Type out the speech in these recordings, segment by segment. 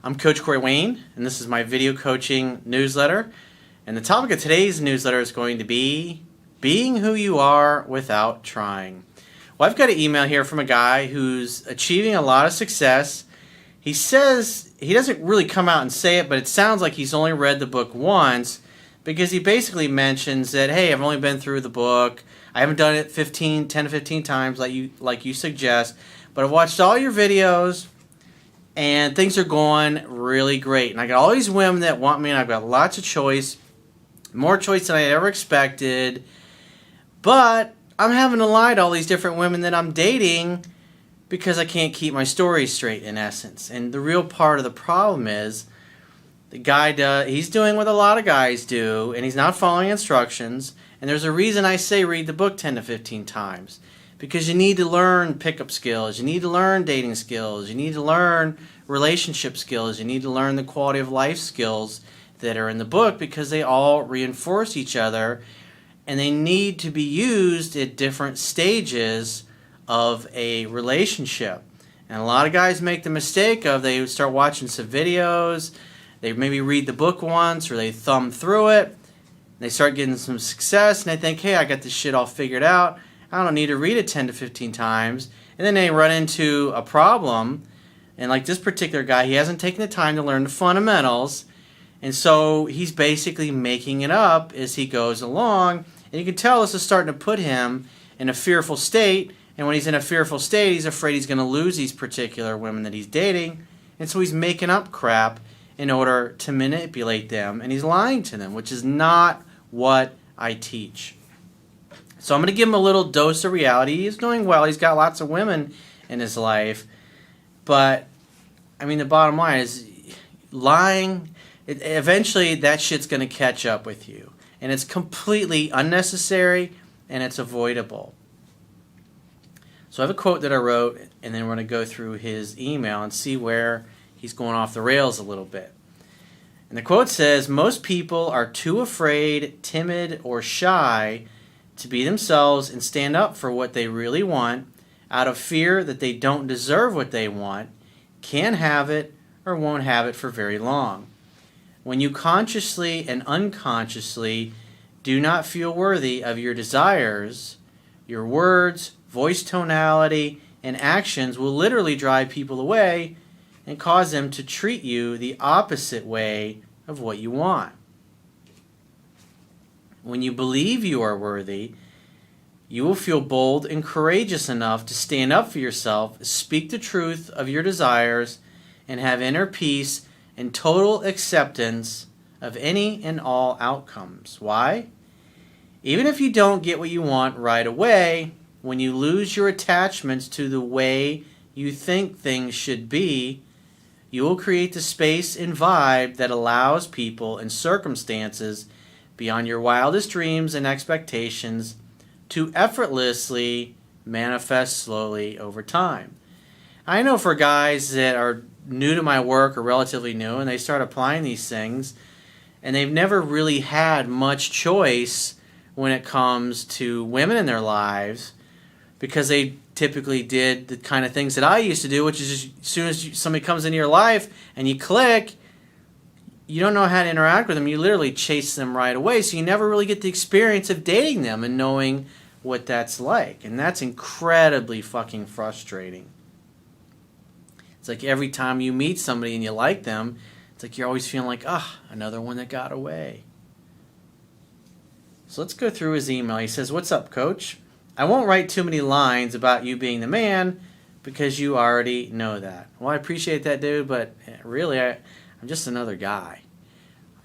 I'm Coach Corey Wayne, and this is my video coaching newsletter. And the topic of today's newsletter is going to be being who you are without trying. Well, I've got an email here from a guy who's achieving a lot of success. He says he doesn't really come out and say it, but it sounds like he's only read the book once, because he basically mentions that, hey, I've only been through the book. I haven't done it 10 to 15 times like you suggest, but I've watched all your videos and things are going really great. And I got all these women that want me, and I've got lots of choice, more choice than I ever expected. But I'm having to lie to all these different women that I'm dating because I can't keep my story straight, in essence. And the real part of the problem is the guy he's doing what a lot of guys do, and he's not following instructions. And there's a reason I say read the book 10 to 15 times. Because you need to learn pickup skills, you need to learn dating skills, you need to learn relationship skills, you need to learn the quality of life skills that are in the book, because they all reinforce each other and they need to be used at different stages of a relationship. And a lot of guys make the mistake of they start watching some videos, they maybe read the book once or they thumb through it, they start getting some success and they think, hey, I got this shit all figured out. I don't need to read it 10 to 15 times. And then they run into a problem. And like this particular guy, he hasn't taken the time to learn the fundamentals. And so he's basically making it up as he goes along. And you can tell this is starting to put him in a fearful state. And when he's in a fearful state, he's afraid he's going to lose these particular women that he's dating. And so he's making up crap in order to manipulate them. And he's lying to them, which is not what I teach. So I'm going to give him a little dose of reality. He's doing well. He's got lots of women in his life. But, I mean, the bottom line is lying, eventually that shit's going to catch up with you. And it's completely unnecessary and it's avoidable. So I have a quote that I wrote, and then we're going to go through his email and see where he's going off the rails a little bit. And the quote says, "Most people are too afraid, timid, or shy to be themselves and stand up for what they really want, out of fear that they don't deserve what they want, can't have it, or won't have it for very long. When you consciously and unconsciously do not feel worthy of your desires, your words, voice tonality, and actions will literally drive people away and cause them to treat you the opposite way of what you want. When you believe you are worthy, you will feel bold and courageous enough to stand up for yourself, speak the truth of your desires, and have inner peace and total acceptance of any and all outcomes." Why? Even if you don't get what you want right away, when you lose your attachments to the way you think things should be, you will create the space and vibe that allows people and circumstances beyond your wildest dreams and expectations to effortlessly manifest slowly over time. I know for guys that are new to my work or relatively new and they start applying these things and they've never really had much choice when it comes to women in their lives, because they typically did the kind of things that I used to do, which is just, as soon as somebody comes into your life and you click, you don't know how to interact with them. You literally chase them right away. So you never really get the experience of dating them and knowing what that's like. And that's incredibly fucking frustrating. It's like every time you meet somebody and you like them, it's like you're always feeling like, another one that got away. So let's go through his email. He says, "What's up, Coach? I won't write too many lines about you being the man because you already know that." Well, I appreciate that, dude, but really, I'm just another guy.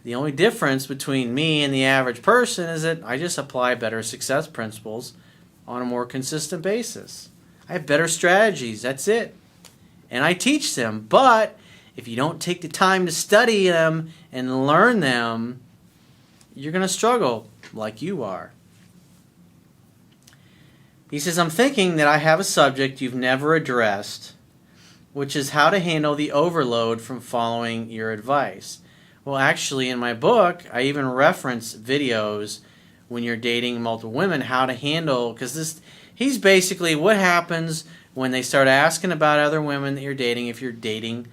The only difference between me and the average person is that I just apply better success principles on a more consistent basis. I have better strategies, that's it. And I teach them, but if you don't take the time to study them and learn them, you're going to struggle like you are. He says, "I'm thinking that I have a subject you've never addressed, which is how to handle the overload from following your advice." Well, actually, in my book, I even reference videos when you're dating multiple women, how to handle, because he's basically what happens when they start asking about other women that you're dating if you're dating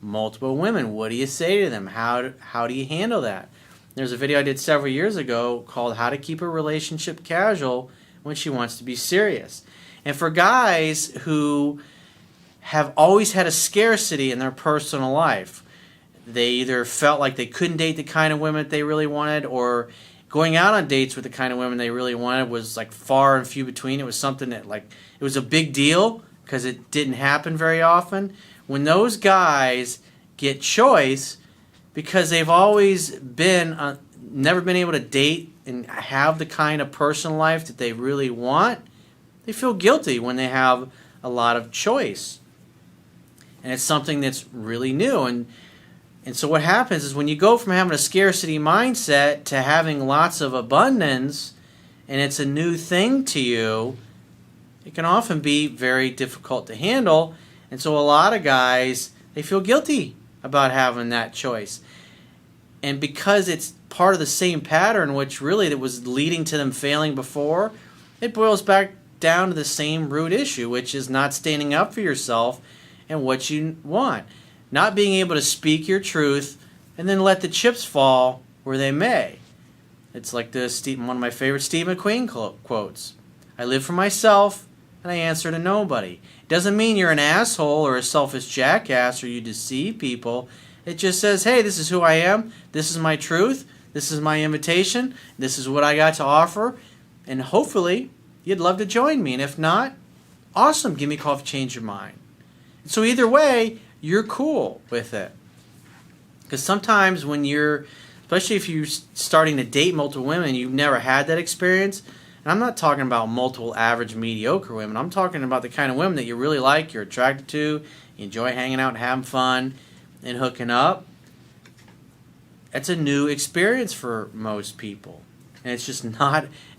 multiple women? What do you say to them? How do you handle that? There's a video I did several years ago called How to Keep a Relationship Casual When She Wants to Be Serious. And for guys who have always had a scarcity in their personal life, they either felt like they couldn't date the kind of women that they really wanted, or going out on dates with the kind of women they really wanted was like far and few between. It was something that it was a big deal because it didn't happen very often. When those guys get choice because they've always been never been able to date and have the kind of personal life that they really want, they feel guilty when they have a lot of choice. And it's something that's really new. And so what happens is when you go from having a scarcity mindset to having lots of abundance, and it's a new thing to you, it can often be very difficult to handle. And so a lot of guys, they feel guilty about having that choice. And because it's part of the same pattern, which really that was leading to them failing before, it boils back down to the same root issue, which is not standing up for yourself and what you want. Not being able to speak your truth and then let the chips fall where they may. It's like one of my favorite Steve McQueen quotes. I live for myself and I answer to nobody. It doesn't mean you're an asshole or a selfish jackass or you deceive people. It just says, hey, this is who I am. This is my truth. This is my invitation. This is what I got to offer. And hopefully you'd love to join me. And if not, awesome. Give me a call if you change your mind. So either way, you're cool with it. Because sometimes when especially if you're starting to date multiple women, you've never had that experience. And I'm not talking about multiple average, mediocre women. I'm talking about the kind of women that you really like, you're attracted to, you enjoy hanging out and having fun and hooking up. That's a new experience for most people. And it's just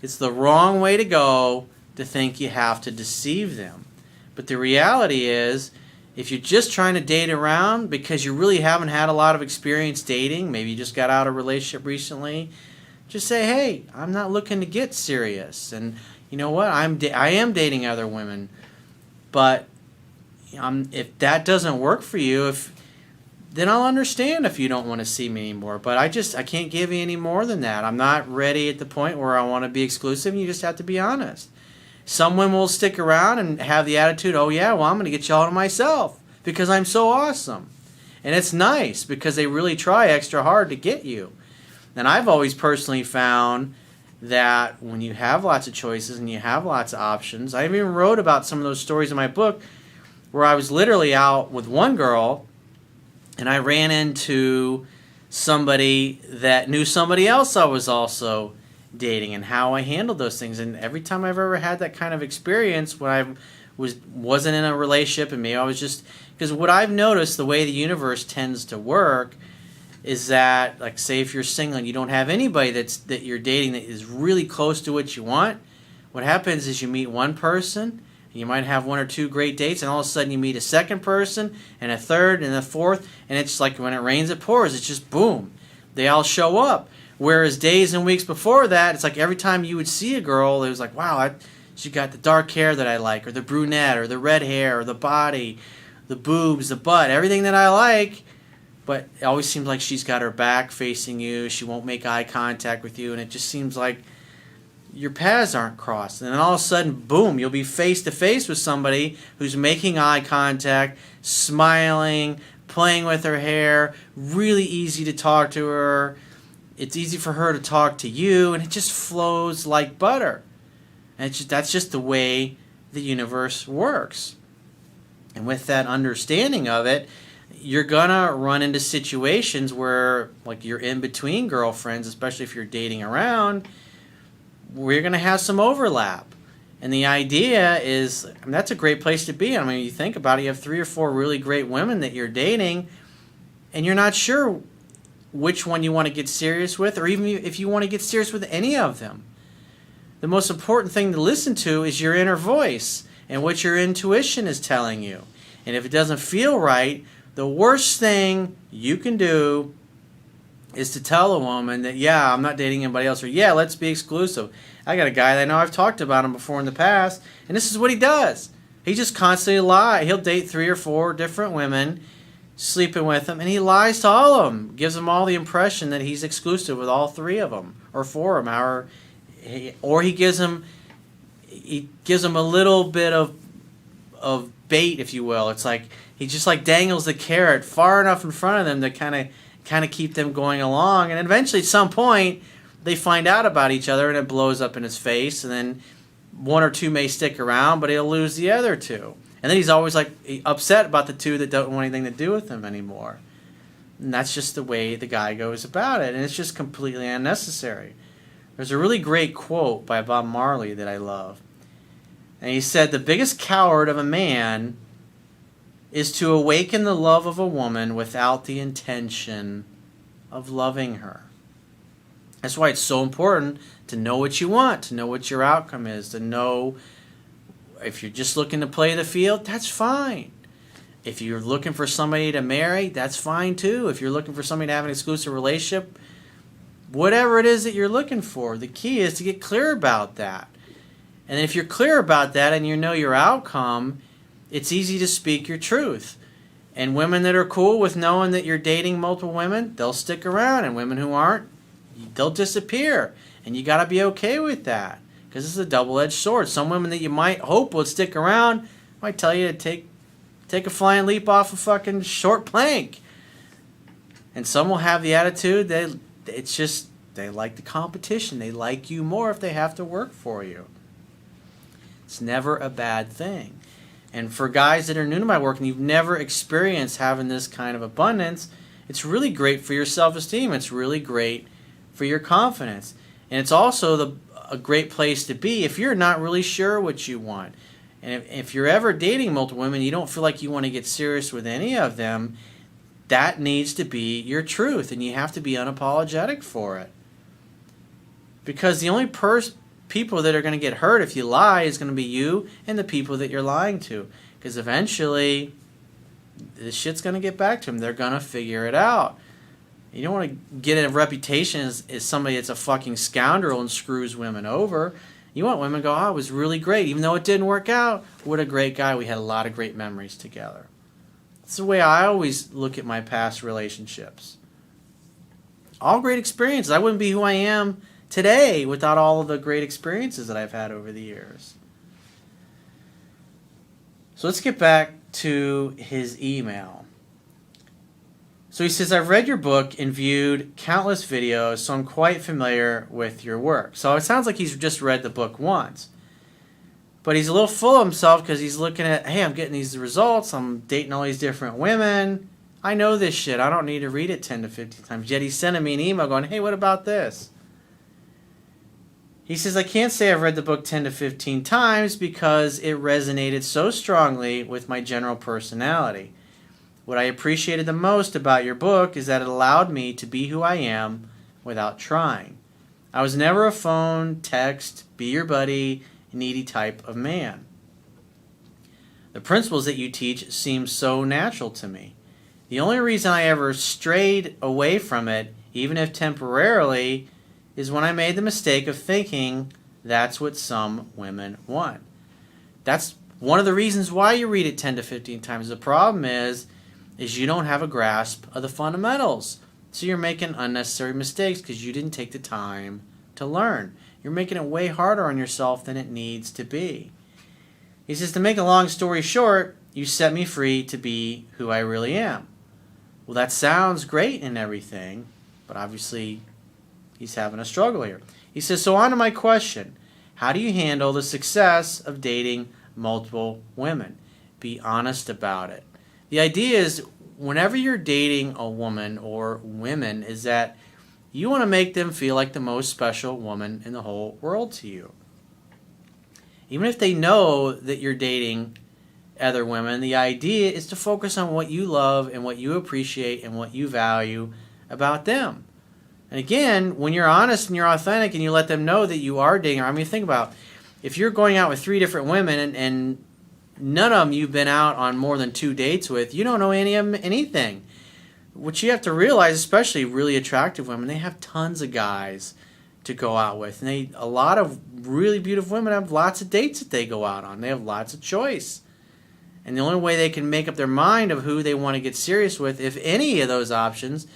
it's the wrong way to go to think you have to deceive them. But the reality is, if you're just trying to date around because you really haven't had a lot of experience dating, maybe you just got out of a relationship recently, just say, hey, I'm not looking to get serious. And you know what? I am dating other women. But if that doesn't work for you, then I'll understand if you don't want to see me anymore. But I can't give you any more than that. I'm not ready at the point where I want to be exclusive, and you just have to be honest. Some women will stick around and have the attitude, oh yeah, well I'm going to get you all to myself because I'm so awesome. And it's nice because they really try extra hard to get you. And I've always personally found that when you have lots of choices and you have lots of options, I even wrote about some of those stories in my book where I was literally out with one girl and I ran into somebody that knew somebody else I was also dating and how I handled those things. And every time I've ever had that kind of experience when I wasn't in a relationship, and maybe I was just, because what I've noticed, the way the universe tends to work is that, like, say if you're single and you don't have anybody that you're dating that is really close to what you want, what happens is you meet one person and you might have one or two great dates, and all of a sudden you meet a second person and a third and a fourth, and it's like when it rains it pours. It's just boom, they all show up. Whereas days and weeks before that, it's like every time you would see a girl, it was like, wow, she got the dark hair that I like, or the brunette, or the red hair, or the body, the boobs, the butt, everything that I like. But it always seems like she's got her back facing you. She won't make eye contact with you. And it just seems like your paths aren't crossed. And then all of a sudden, boom, you'll be face to face with somebody who's making eye contact, smiling, playing with her hair, really easy to talk to her. It's easy for her to talk to you, and it just flows like butter. And that's just the way the universe works. And with that understanding of it, you're going to run into situations where, like, you're in between girlfriends, especially if you're dating around, where you're going to have some overlap. And the idea is, that's a great place to be. I mean, you think about it, you have 3 or 4 really great women that you're dating, and you're not sure which one you want to get serious with, or even if you want to get serious with any of them. The most important thing to listen to is your inner voice and what your intuition is telling you. And if it doesn't feel right, the worst thing you can do is to tell a woman that, yeah, I'm not dating anybody else, or yeah, let's be exclusive. I got a guy that I know, I've talked about him before in the past, and this is what he does. He just constantly lies. He'll date 3 or 4 different women sleeping with them, and he lies to all of them, gives them all the impression that he's exclusive with all three of them or four of them, or he gives them a little bit of bait, if you will. It's like he just like dangles the carrot far enough in front of them to kind of keep them going along, and eventually at some point they find out about each other and it blows up in his face, and then one or two may stick around, but he'll lose the other two. And then he's always like upset about the two that don't want anything to do with him anymore. And that's just the way the guy goes about it, and it's just completely unnecessary. There's a really great quote by Bob Marley that I love. And he said, "The biggest coward of a man is to awaken the love of a woman without the intention of loving her." That's why it's so important to know what you want, to know what your outcome is, to know if you're just looking to play the field, that's fine. If you're looking for somebody to marry, that's fine too. If you're looking for somebody to have an exclusive relationship, whatever it is that you're looking for, the key is to get clear about that. And if you're clear about that and you know your outcome, it's easy to speak your truth. And women that are cool with knowing that you're dating multiple women, they'll stick around. And women who aren't, they'll disappear. And you got to be okay with that, because this is a double-edged sword. Some women that you might hope will stick around might tell you to take a flying leap off a fucking short plank. And some will have the attitude that they like the competition. They like you more if they have to work for you. It's never a bad thing. And for guys that are new to my work and you've never experienced having this kind of abundance, it's really great for your self-esteem. It's really great for your confidence. And it's also a great place to be if you're not really sure what you want. And if you're ever dating multiple women, you don't feel like you want to get serious with any of them, that needs to be your truth, and you have to be unapologetic for it. Because the only people that are going to get hurt if you lie is going to be you and the people that you're lying to. Because eventually, this shit's going to get back to them. They're going to figure it out. You don't want to get a reputation as somebody that's a fucking scoundrel and screws women over. You want women to go, "Oh, it was really great. Even though it didn't work out, what a great guy. We had a lot of great memories together." That's the way I always look at my past relationships. All great experiences. I wouldn't be who I am today without all of the great experiences that I've had over the years. So let's get back to his email. So he says, "I've read your book and viewed countless videos, so I'm quite familiar with your work." So it sounds like he's just read the book once. But he's a little full of himself because he's looking at, hey, I'm getting these results. I'm dating all these different women. I know this shit. I don't need to read it 10 to 15 times. Yet he's sending me an email going, "Hey, what about this?" He says, "I can't say I've read the book 10 to 15 times because it resonated so strongly with my general personality. What I appreciated the most about your book is that it allowed me to be who I am without trying. I was never a phone, text, be your buddy, needy type of man. The principles that you teach seem so natural to me. The only reason I ever strayed away from it, even if temporarily, is when I made the mistake of thinking that's what some women want." That's one of the reasons why you read it 10 to 15 times. The problem is you don't have a grasp of the fundamentals. So you're making unnecessary mistakes because you didn't take the time to learn. You're making it way harder on yourself than it needs to be. He says, "To make a long story short, you set me free to be who I really am." Well, that sounds great and everything, but obviously he's having a struggle here. He says, "So on to my question. How do you handle the success of dating multiple women? Be honest about it." The idea is whenever you're dating a woman or women is that you want to make them feel like the most special woman in the whole world to you. Even if they know that you're dating other women, the idea is to focus on what you love and what you appreciate and what you value about them. And again, when you're honest and you're authentic and you let them know that you are dating, I mean, think about if you're going out with 3 different women and none of them you've been out on more than 2 dates with, you don't know any of them anything. What you have to realize, especially really attractive women, they have tons of guys to go out with. And a lot of really beautiful women have lots of dates that they go out on. They have lots of choice. And the only way they can make up their mind of who they want to get serious with, if any of those options,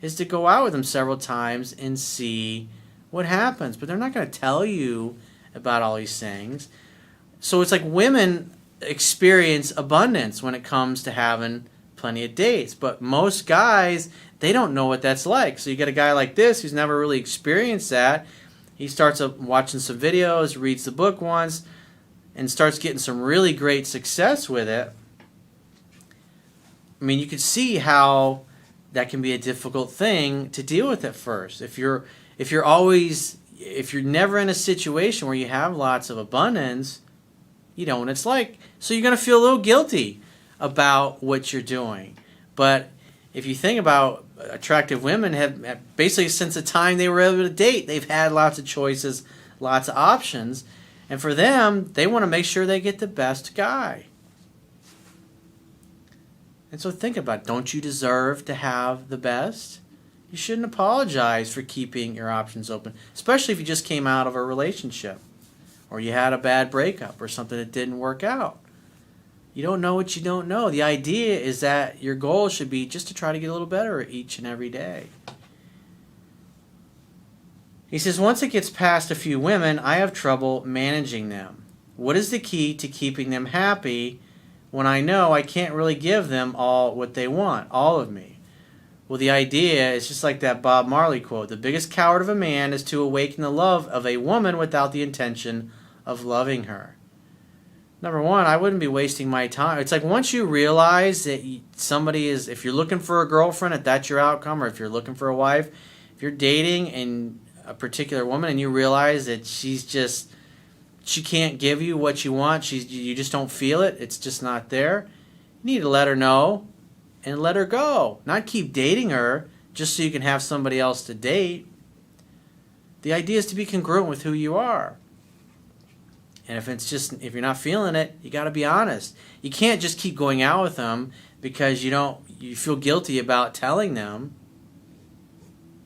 is to go out with them several times and see what happens. But they're not going to tell you about all these things. So it's like women experience abundance when it comes to having plenty of dates. But most guys, they don't know what that's like. So you get a guy like this who's never really experienced that. He starts up watching some videos, reads the book once, and starts getting some really great success with it. I mean, you can see how that can be a difficult thing to deal with at first. If you're never in a situation where you have lots of abundance, you know what it's like. So you're going to feel a little guilty about what you're doing. But if you think about attractive women, have basically since the time they were able to date, they've had lots of choices, lots of options. And for them, they want to make sure they get the best guy. And so think about it. Don't you deserve to have the best? You shouldn't apologize for keeping your options open, especially if you just came out of a relationship or you had a bad breakup or something that didn't work out. You don't know what you don't know. The idea is that your goal should be just to try to get a little better each and every day. He says, once it gets past a few women, I have trouble managing them. What is the key to keeping them happy when I know I can't really give them all what they want, all of me? Well, the idea is just like that Bob Marley quote, the biggest coward of a man is to awaken the love of a woman without the intention of loving her. Number one, I wouldn't be wasting my time. It's like once you realize that somebody is, if you're looking for a girlfriend, if that's your outcome, or if you're looking for a wife, if you're dating and a particular woman and you realize that she can't give you what you want, you just don't feel it, it's just not there, you need to let her know and let her go. Not keep dating her just so you can have somebody else to date. The idea is to be congruent with who you are. And if you're not feeling it, you got to be honest. You can't just keep going out with them because you feel guilty about telling them.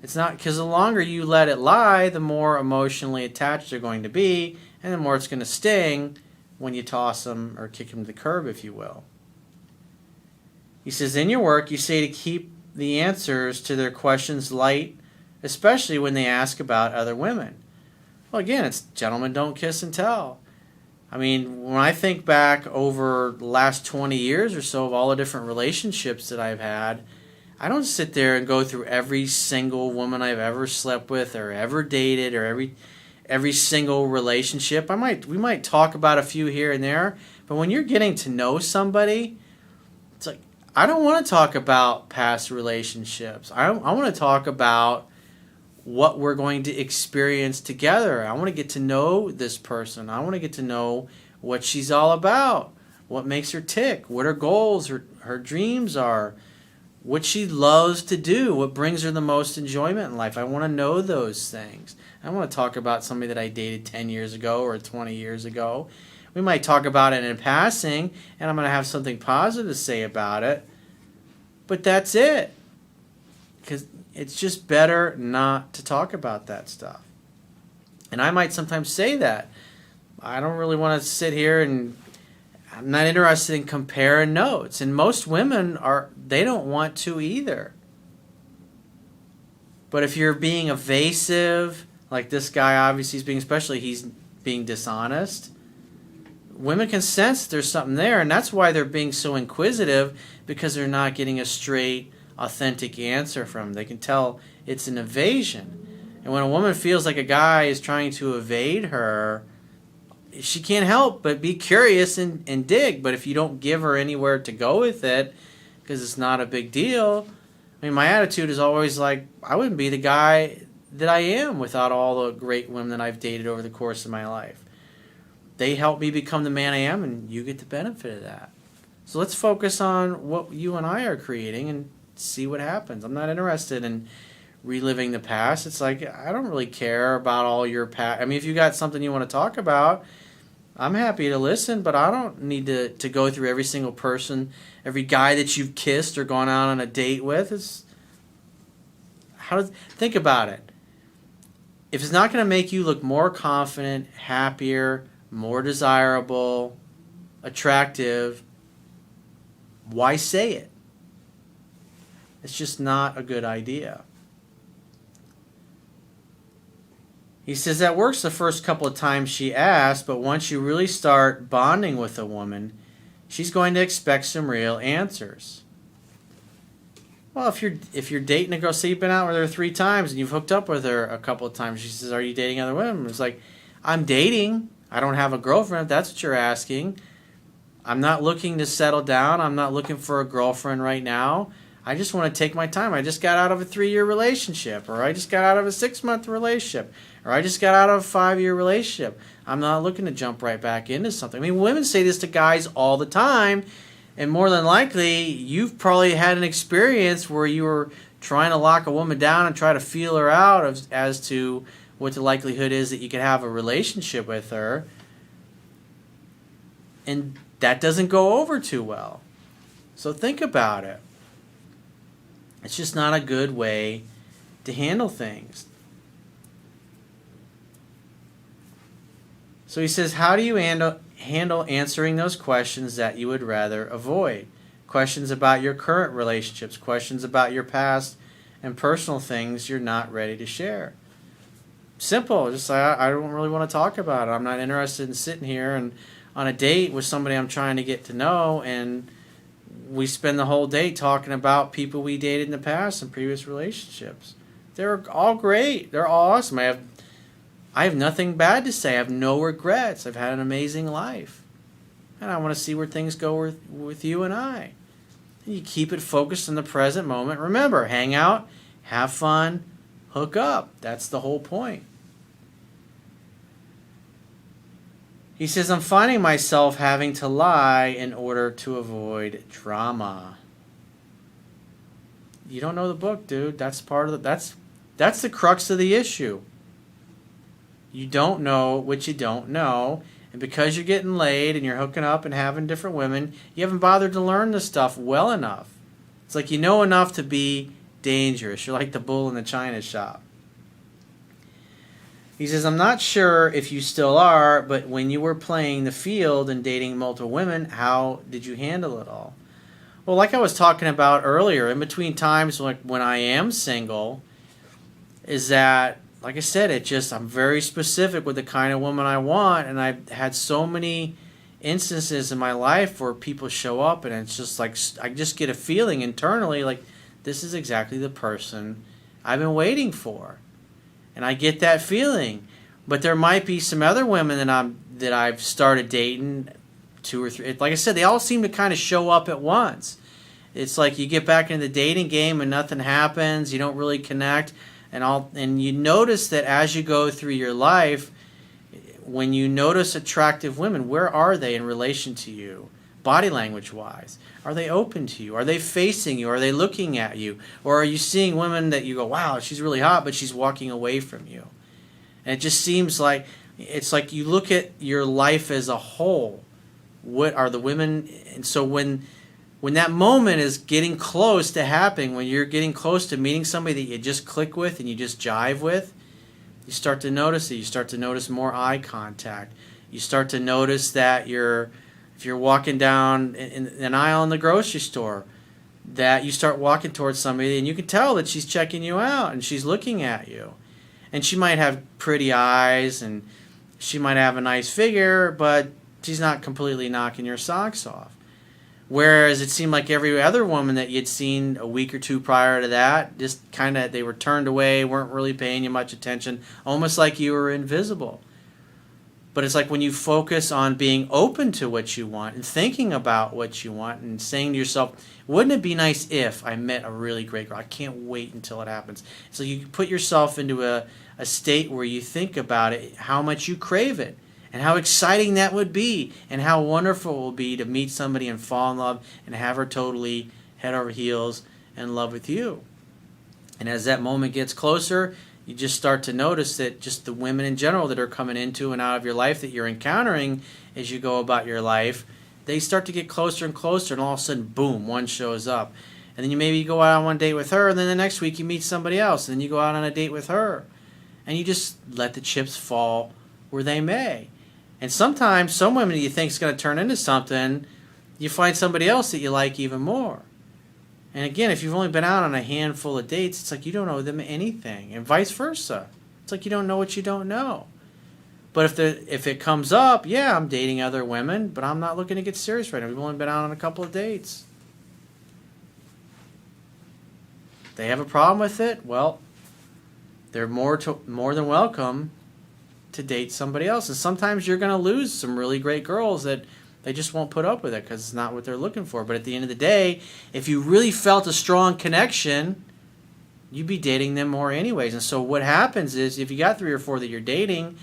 It's not, because the longer you let it lie, the more emotionally attached they're going to be, and the more it's going to sting when you toss them or kick them to the curb, if you will. He says, in your work, you say to keep the answers to their questions light, especially when they ask about other women. Well, again, it's gentlemen don't kiss and tell. I mean, when I think back over the last 20 years or so of all the different relationships that I've had, I don't sit there and go through every single woman I've ever slept with or ever dated or every single relationship. We might talk about a few here and there, but when you're getting to know somebody, it's like, I don't want to talk about past relationships. I want to talk about what we're going to experience together. I want to get to know this person. I want to get to know what she's all about, what makes her tick, what her goals, her dreams are, what she loves to do, what brings her the most enjoyment in life. I want to know those things. I want to talk about somebody that I dated 10 years ago or 20 years ago. We might talk about it in passing, and I'm going to have something positive to say about it, but that's it. Because it's just better not to talk about that stuff. And I might sometimes say that. I don't really want to sit here and I'm not interested in comparing notes. And most women they don't want to either. But if you're being evasive, like this guy obviously is being, especially he's being dishonest, women can sense there's something there, and that's why they're being so inquisitive, because they're not getting a straight, authentic answer from them. They can tell it's an evasion. And when a woman feels like a guy is trying to evade her, she can't help but be curious and dig. But if you don't give her anywhere to go with it, because it's not a big deal, I mean, my attitude is always like, I wouldn't be the guy that I am without all the great women that I've dated over the course of my life. They help me become the man I am, and you get the benefit of that. So let's focus on what you and I are creating and see what happens. I'm not interested in reliving the past. It's like, I don't really care about all your past. I mean, if you got something you want to talk about, I'm happy to listen, but I don't need to go through every single person, every guy that you've kissed or gone out on a date with. Think about it. If it's not going to make you look more confident, happier, more desirable, attractive, why say it? It's just not a good idea. He says that works the first couple of times she asks, but once you really start bonding with a woman, she's going to expect some real answers. Well, if you're dating a girl, say you've been out with her 3 times and you've hooked up with her a couple of times, she says, "Are you dating other women?" It's like, I'm dating. I don't have a girlfriend, if that's what you're asking. I'm not looking to settle down. I'm not looking for a girlfriend right now. I just want to take my time. I just got out of a 3-year relationship, or I just got out of a 6-month relationship, or I just got out of a 5-year relationship. I'm not looking to jump right back into something. I mean, women say this to guys all the time, and more than likely, you've probably had an experience where you were trying to lock a woman down and try to feel her out as to what the likelihood is that you could have a relationship with her. And that doesn't go over too well. So think about it. It's just not a good way to handle things. So he says, how do you handle answering those questions that you would rather avoid? Questions about your current relationships, questions about your past and personal things you're not ready to share. Simple. Just I don't really want to talk about it. I'm not interested in sitting here and on a date with somebody I'm trying to get to know, and we spend the whole day talking about people we dated in the past and previous relationships. They're all great. They're all awesome. I have nothing bad to say. I have no regrets. I've had an amazing life. And I want to see where things go with you and I. And you keep it focused in the present moment. Remember, hang out, have fun, hook up. That's the whole point. He says, I'm finding myself having to lie in order to avoid drama. You don't know the book, dude. That's part of that's the crux of the issue. You don't know what you don't know, and because you're getting laid and you're hooking up and having different women, you haven't bothered to learn this stuff well enough. It's like you know enough to be dangerous. You're like the bull in the china shop. He says, I'm not sure if you still are, but when you were playing the field and dating multiple women, how did you handle it all? Well, like I was talking about earlier, in between times like when I am single, is that, like I said, I'm very specific with the kind of woman I want, and I've had so many instances in my life where people show up and it's just like, I just get a feeling internally like, this is exactly the person I've been waiting for. And I get that feeling. But there might be some other women that I've started dating, 2 or 3. Like I said, they all seem to kind of show up at once. It's like you get back into the dating game and nothing happens. You don't really connect. And you notice that as you go through your life, when you notice attractive women, where are they in relation to you? Body language wise. Are they open to you? Are they facing you? Are they looking at you? Or are you seeing women that you go, wow, she's really hot, but she's walking away from you? And it just seems like, it's like you look at your life as a whole. What are the women? And so when that moment is getting close to happening, when you're getting close to meeting somebody that you just click with and you just jive with, you start to notice it. You start to notice more eye contact. You start to notice that if you're walking down in an aisle in the grocery store, that you start walking towards somebody and you can tell that she's checking you out and she's looking at you. And she might have pretty eyes and she might have a nice figure, but she's not completely knocking your socks off. Whereas it seemed like every other woman that you'd seen a week or 2 prior to that, just kind of, they were turned away, weren't really paying you much attention, almost like you were invisible. But it's like when you focus on being open to what you want and thinking about what you want and saying to yourself, wouldn't it be nice if I met a really great girl? I can't wait until it happens. So you put yourself into a state where you think about it, how much you crave it, and how exciting that would be, and how wonderful it will be to meet somebody and fall in love and have her totally head over heels in love with you. And as that moment gets closer, you just start to notice that just the women in general that are coming into and out of your life that you're encountering as you go about your life, they start to get closer and closer, and all of a sudden, boom, one shows up. And then maybe you go out on one date with her, and then the next week you meet somebody else, and then you go out on a date with her. And you just let the chips fall where they may. And sometimes some women you think is going to turn into something, you find somebody else that you like even more. And again, if you've only been out on a handful of dates, it's like you don't owe them anything, and vice versa. It's like you don't know what you don't know. But if it comes up, yeah, I'm dating other women, but I'm not looking to get serious right now. We've only been out on a couple of dates. They have a problem with it, well, they're more than welcome to date somebody else. And sometimes you're going to lose some really great girls that they just won't put up with it because it's not what they're looking for. But at the end of the day, if you really felt a strong connection, you'd be dating them more anyways. And so what happens is, if you got 3 or 4 that you're dating,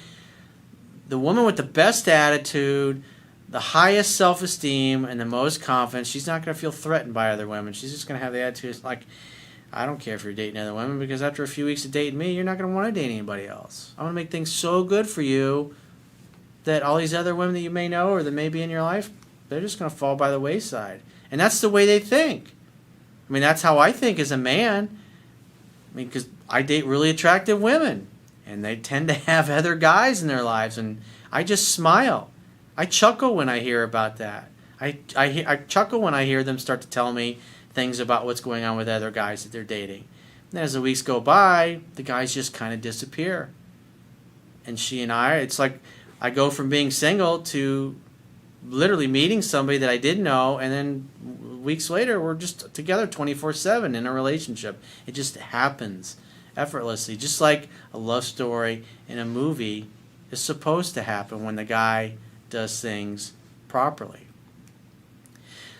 the woman with the best attitude, the highest self-esteem, and the most confidence, she's not going to feel threatened by other women. She's just going to have the attitude like, I don't care if you're dating other women, because after a few weeks of dating me, you're not going to want to date anybody else. I'm going to make things so good for you that all these other women that you may know or that may be in your life, they're just going to fall by the wayside. And that's the way they think. I mean, that's how I think as a man. I mean, because I date really attractive women, and they tend to have other guys in their lives, and I just smile. I chuckle when I hear about that. I chuckle when I hear them start to tell me things about what's going on with other guys that they're dating. And as the weeks go by, the guys just kind of disappear. And she and I, it's like I go from being single to literally meeting somebody that I didn't know, and then weeks later we're just together 24/7 in a relationship. It just happens effortlessly, just like a love story in a movie is supposed to happen when the guy does things properly.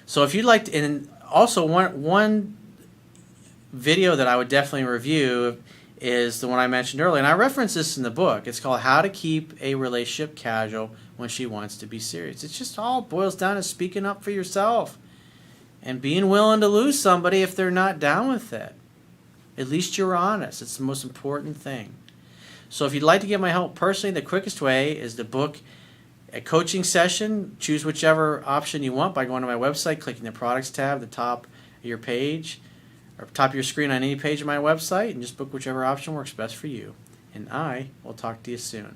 So if you'd like to, and also one video that I would definitely review is the one I mentioned earlier, and I reference this in the book. It's called How to Keep a Relationship Casual When She Wants to Be Serious. It's just all boils down to speaking up for yourself and being willing to lose somebody if they're not down with it. At least you're honest. It's the most important thing. So if you'd like to get my help personally, the quickest way is to book a coaching session. Choose whichever option you want by going to my website, clicking the products tab at the top of your page, or top of your screen on any page of my website, and just book whichever option works best for you. And I will talk to you soon.